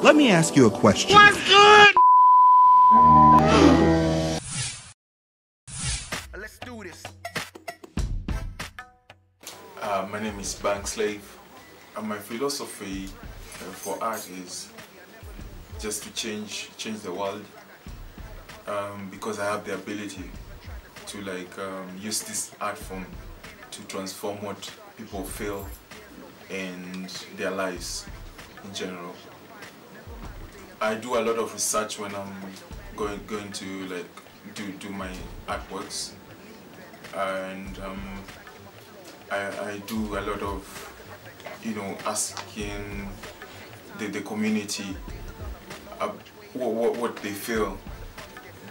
Let me ask you a question. What's good? Let's do this. My name is Bankslave, and my philosophy for art is just to change the world, because I have the ability to use this art form to transform what people feel and their lives in general. I do a lot of research when I'm going to do my artworks, and I do a lot of asking the community what they feel,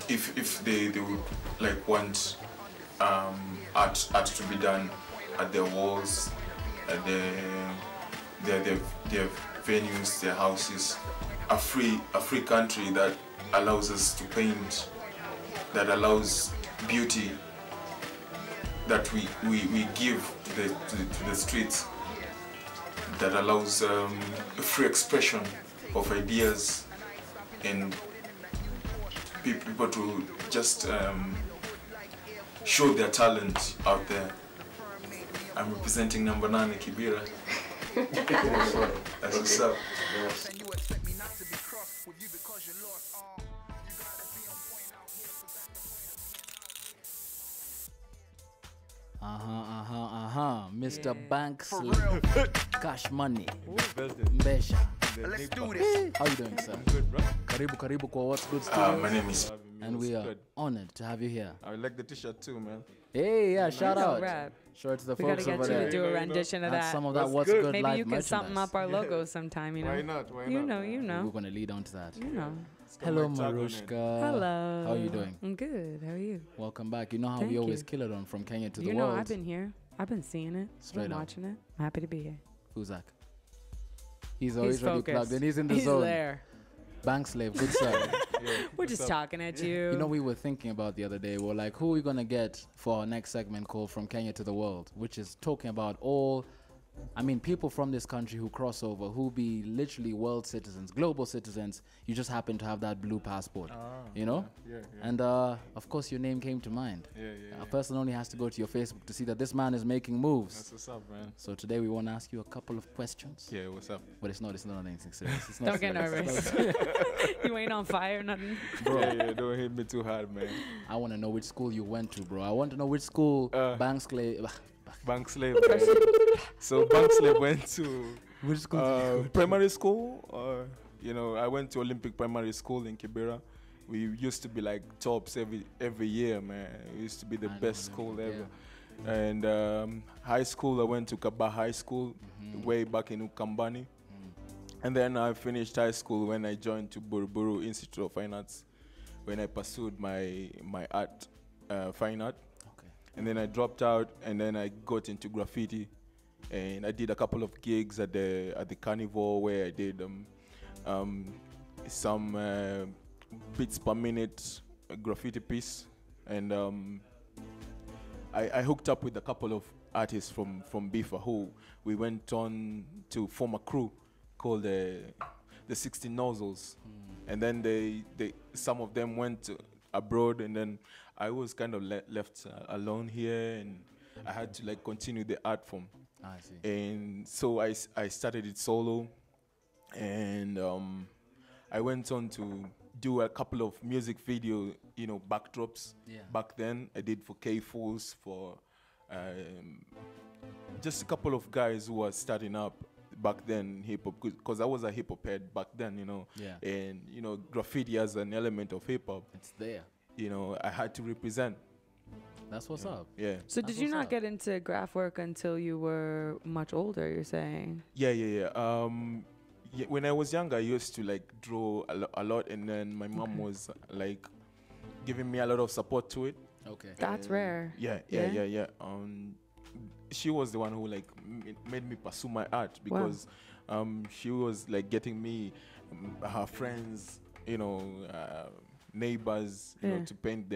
if they would want art to be done at their walls, at their venues, their houses. A free country that allows us to paint, that allows beauty, that we give to the streets, that allows a free expression of ideas and people to just show their talent out there. I'm representing number 9 Kibera. That's what's up. Mr. Bankslave. Cash money. Mbesha. Let's do this. How you doing, sir? Good, bro. Karibu kwa What's Good Studios. My name is... And we are honored to have you here. I like the t-shirt too, man. Hey, yeah, shout out. Rap. Show it to the We gotta folks get over you there. to do a rendition of And that. some of that That's What's good. Good Maybe live you can something merchandise. up our logo sometime, you know. Why not? Why You not? know. We're going to lead on to that. You know. Hello, my tag on it. Marushka. Hello. How are you doing? I'm good. How are you? Welcome back. You know how Thank we always you. kill it on From Kenya to You the know, World. I've been here. I've been seeing it. Straight I've been up. watching it. I'm happy to be here. Who's that? He's always ready focused. plugged in. He's in the He's zone. there. Bankslave, good sir. We're just talking at you. You know, we were thinking about the other day, we're like, who are we going to get for our next segment called From Kenya to the World, which is talking about people from this country who cross over, who be literally world citizens, global citizens. You just happen to have that blue passport, you know? Yeah. And of course, your name came to mind. A person only has to go to your Facebook to see that this man is making moves. That's what's up, man. So today we want to ask you a couple of questions. Yeah, what's up? But it's not anything serious. It's not Don't get serious. nervous. You ain't on fire, nothing. Bro, yeah, don't hit me too hard, man. I want to know which school you went to, bro. I want to know which school Bankslave. Bankslave, man. So Bankslave went to Which school? primary school. I went to Olympic Primary School in Kibera. We used to be like tops every year, man. It used to be the best school ever. Yeah. And high school, I went to Kaba High School, way back in Ukambani. And then I finished high school when I joined to Buruburu Institute of Fine Arts, when I pursued my art, fine art. Okay. And then I dropped out, and then I got into graffiti, and I did a couple of gigs at the carnival where I did some beats per minute graffiti piece, and I hooked up with a couple of artists from Bifa who we went on to form a crew called the 16 Nozzles, and then some of them went abroad, and then I was kind of left alone here, and I had to continue the art form. I see. And so I started it solo, and I went on to do a couple of music video, backdrops. Yeah. Back then, I did for K-Fools, for just a couple of guys who were starting up back then, hip hop, because I was a hip hop head back then, Yeah. and graffiti as an element of hip hop, It's there. I had to represent. That's what's up. Yeah. So That's did you what's not up. get into graph work until you were much older, you're saying? Yeah. When I was younger, I used to draw a lot, and then my mom was giving me a lot of support to it. Okay. That's rare. Yeah. She was the one who made me pursue my art, because she was getting me, her friends, neighbors, Yeah. to paint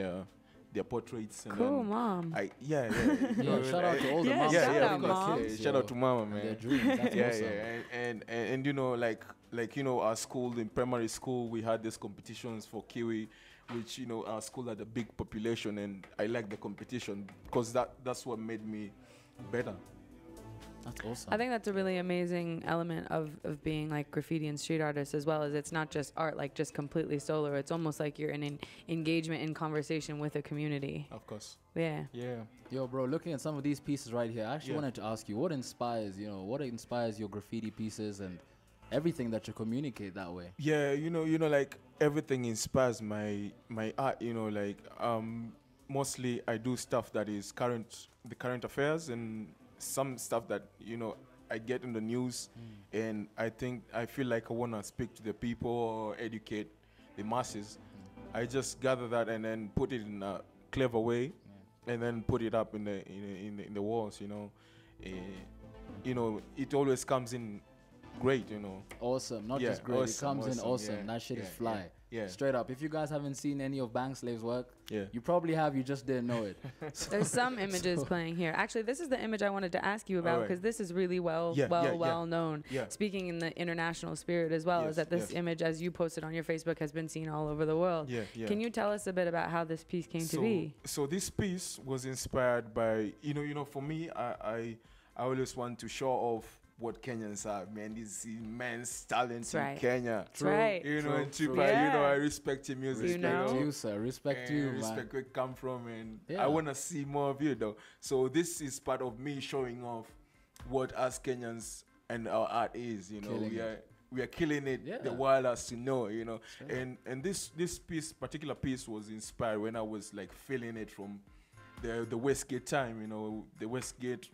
their portraits. And Cool, then Mom. Yo, shout out to all the Yeah, moms shout out, supporting their Mom. kids, Shout yo, out to Mama, and man. their dreams. That's Yeah, awesome. yeah, and you know, like you know, our school in primary school, we had these competitions for Kiwi, which you know, our school had a big population, and I like the competition because that's what made me better. That's awesome. I think that's a really amazing element of being like graffiti and street artists, as well as it's not just art, like just completely solo. It's almost like you're in an engagement in conversation with a community. Of course. Yeah. Yeah. Yo, bro, looking at some of these pieces right here, I actually Yeah. wanted to ask you, what inspires your graffiti pieces and everything that you communicate that way? Yeah, you know, like everything inspires my art. You know, like mostly I do stuff that is the current affairs, and some stuff that you know I get in the news, and I feel like I wanna speak to the people or educate the masses. I just gather that and then put it in a clever way, and then put it up in the walls. You know, it always comes in great. You know. Awesome, not Yeah, just great. It awesome, comes in awesome, awesome. yeah, That shit is yeah, fly. yeah. Straight up. If you guys haven't seen any of Bankslave's work, Yeah. you probably have. You just didn't know it. There's some images playing here. Actually, this is the image I wanted to ask you about Alright. because this is really well known. Yeah. Speaking in the international spirit as well, is Yes, that this yes. image, as you posted on your Facebook, has been seen all over the world. Yeah, yeah. Can you tell us a bit about how this piece came to be? So this piece was inspired by you know for me I always want to show off what Kenyans are, man. This immense talent in right. Kenya. That's right. You know, True, and true. Chipa, you know, Yeah. I respect your music. You know? Respect you, sir. Respect you, man. Respect where you come from, and Yeah. I want to see more of you, though. So this is part of me showing off what us Kenyans and our art is. You know, Killing we are killing it. Yeah. The world has to know. You know, and this particular piece was inspired when I was like feeling it from the Westgate time. You know, the Westgate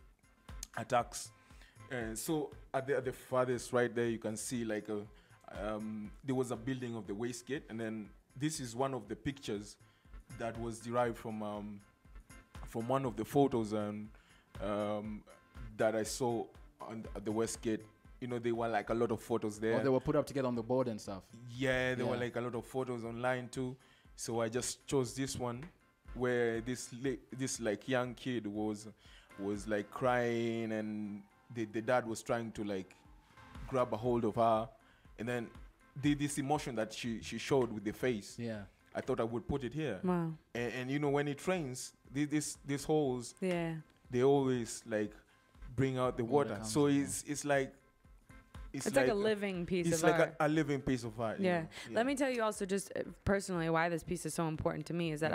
attacks. And so at the farthest right there, you can see like there was a building of the Westgate, and then this is one of the pictures that was derived from one of the photos and that I saw at the Westgate. You know, there were like a lot of photos there. Or they were put up together on the board and stuff. Yeah, there were Yeah. like a lot of photos online too. So I just chose this one where this like young kid was like crying, and the dad was trying to like grab a hold of her, and then this emotion that she showed with the face. Yeah. I thought I would put it here. Wow. And you know, when it rains, these holes, Yeah. they always like bring out the water. comes So out. it's like It's like a living piece it's of like art. a living piece of art. you Yeah. know? Let me tell you also just personally why this piece is so important to me is that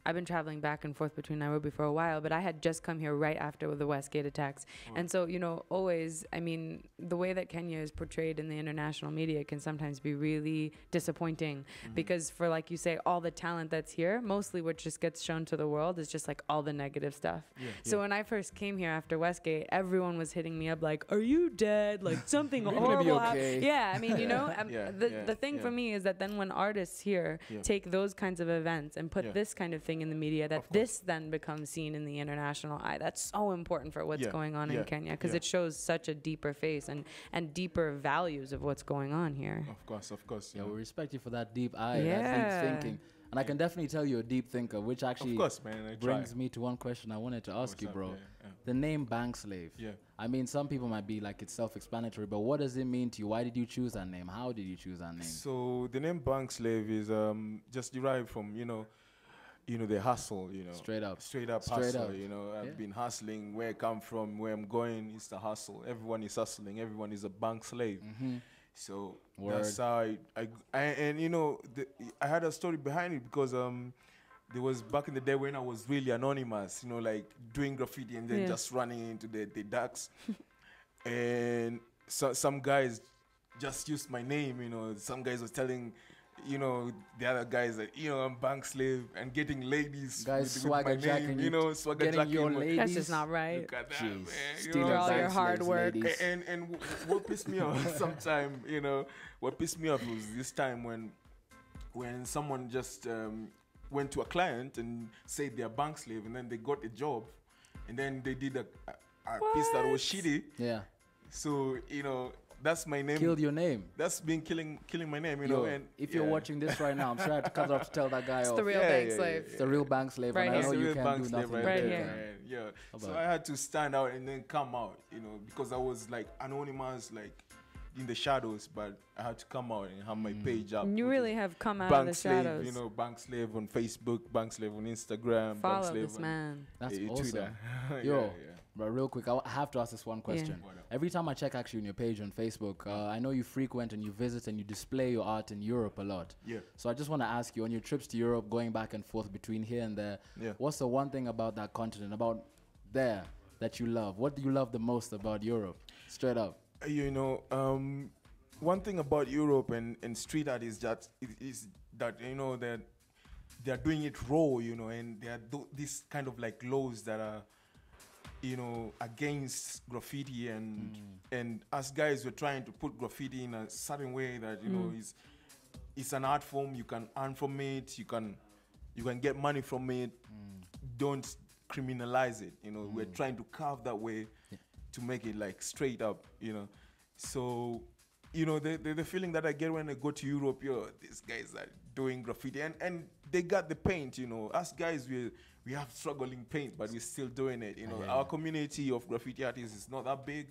I've been traveling back and forth between Nairobi for a while, but I had just come here right after the Westgate attacks. And so, you know, always, I mean, the way that Kenya is portrayed in the international media can sometimes be really disappointing because for, like you say, all the talent that's here, mostly what just gets shown to the world is just like all the negative stuff. So when I first came here after Westgate, everyone was hitting me up like, are you dead? Like something You're gonna be horrible okay. happened. Yeah, I mean, you know, the thing yeah. for me is that then when artists here take those kinds of events and put this kind of thing in the media, that this then becomes seen in the international eye. That's so important for what's going on in Kenya because it shows such a deeper face and deeper values of what's going on here. Of course. Yeah, we respect you for that deep eye, that Yeah. deep thinking. And I can definitely tell you're a deep thinker, which actually Of course, man. I brings try. me to one question I wanted to ask What's you, up? bro. Yeah. The name Bankslave. Yeah. I mean, some people might be like it's self-explanatory, but what does it mean to you? Why did you choose that name? How did you choose that name? So the name Bankslave is just derived from you know the hustle, you know. Straight up. Straight up Straight hustle, up. you know. I've Yeah. been hustling. Where I come from, where I'm going, it's the hustle. Everyone is hustling. Everyone is a bank slave. So that's how and you know, I had a story behind it because there was back in the day when I was really anonymous, you know, like doing graffiti and then just running into the ducks. And some guys just used my name, you know. Some guys was telling, you know, the other guys that, you know, I'm bank slave and getting ladies Guys with swagger my name, jacking you know, swagger getting jacking your my- ladies. That's just not right. Look at that, Jeez. man. You Stealing know? all your Bankslave's hard work. ladies. And what pissed me off sometime, you know, what pissed me off was this time when someone just went to a client and said they're bank slave, and then they got a job, and then they did a piece that was shitty. Yeah. So, you know, that's my name. Killed your name. That's been killing my name, you Yo, know. And if you're watching this right now, I'm sure I have to cut it off to tell that guy It's off. the real Bankslave. It's the real Bankslave, Right and I here. know It's the you real can't do Bankslave nothing. right Right there, here. man. Yeah. How So about I had to stand out and then come out, you know, because I was like anonymous, like in the shadows, but I had to come out and have my page up. You which really is have come out of the Bankslave, shadows. you know, Bankslave on Facebook, Bankslave on Instagram, Follow Bankslave this on man. That's Twitter. awesome. Yeah, Yo, yeah. but real quick, I have to ask this one question. What up? Every time I check actually on your page on Facebook, I know you frequent and you visit and you display your art in Europe a lot. Yeah. So I just want to ask you, on your trips to Europe, going back and forth between here and there, Yeah. what's the one thing about that continent, about there, that you love? What do you love the most about Europe? Straight up. You know, one thing about Europe and street art is that you know that they're doing it raw, you know, and there are these kind of like laws that are, you know, against graffiti and us guys were trying to put graffiti in a certain way that, you know, it's an art form. You can earn from it. You can get money from it. Don't criminalize it. You know, we're trying to carve that way to make it like straight up. You know, so you know the feeling that I get when I go to Europe. Yo, these guys are doing graffiti and they got the paint. You know, us guys we have struggling paint, but we're still doing it. You know, our community of graffiti artists is not that big,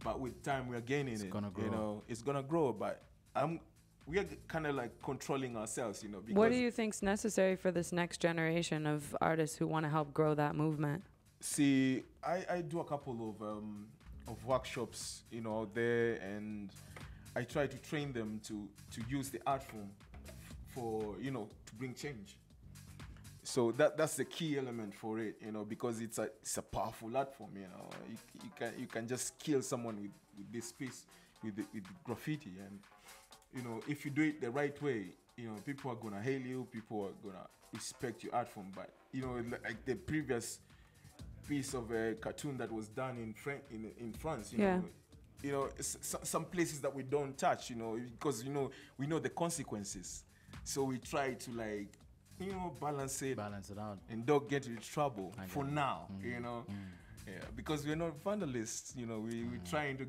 but with time we're gaining it. Gonna grow. You know, it's gonna grow, but we are kind of like controlling ourselves, you know. Because What do you think's necessary for this next generation of artists who want to help grow that movement? see, I do a couple of workshops, you know, out there, and I try to train them to use the art form for, you know, to bring change. So that's the key element for it, you know, because it's a powerful art form, you know. You can just kill someone with this piece, with graffiti, and you know, if you do it the right way, you know, people are gonna hail you, people are gonna respect your art form. But you know, like the previous piece of a cartoon that was done in France, you know, some places that we don't touch, you know, because you know we know the consequences, so we try to like, you know, balance it out. and don't get into trouble for now, you know. Yeah, because we're not vandalists, you know. We're trying to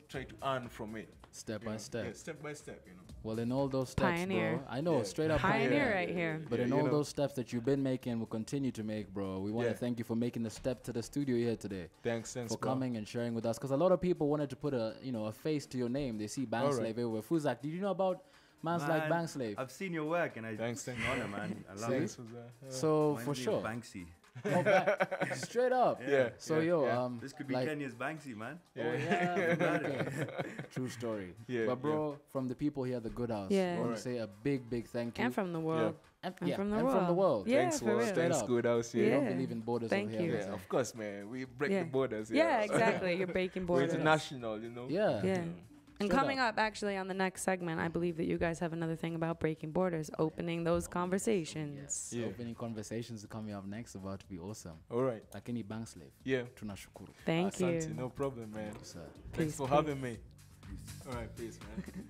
try to earn from it. Step by step. Yeah, step by step, you know. Well, in all those steps, Pioneer. bro. I know, Yeah. straight up Pioneer right here. But Yeah, in you all know. those steps that you've been making, will continue to make, bro. We want to Yeah. thank you for making the step to the studio here today. Thanks, For bro. coming and sharing with us, because a lot of people wanted to put a face to your name. They see Bankslave everywhere. Fuzak, did you know about man's like Bankslave? I've seen your work and Thanks. it's an honor, man. I love See? it. So Reminds for me of sure, Banksy. straight up. Yeah. So This could be like, Kenya's Banksy, man. true story. Yeah, But bro, from the people here at the Good House, Yeah. I want Alright. to say a big thank you. And from the world. and, and from the and world. from the world. Yeah, Thanks, for Wall. real. Straight Thanks, up. Good House. We Yeah. don't Yeah. believe in borders Thank over here. you. Yeah, of course, man. We break Yeah. the borders. Yeah, exactly. You're breaking We're borders. international, you know. Yeah. Yeah. And Straight coming up, actually, on the next segment, I believe that you guys have another thing about breaking borders, opening those conversations. Yeah. Opening conversations coming up next about to be awesome. All right. Lakini Bankslave, Yeah. tunashukuru. Thank Asante, you. no problem, man. Sir. Thanks Peace, for peace. having me. All right, peace, man.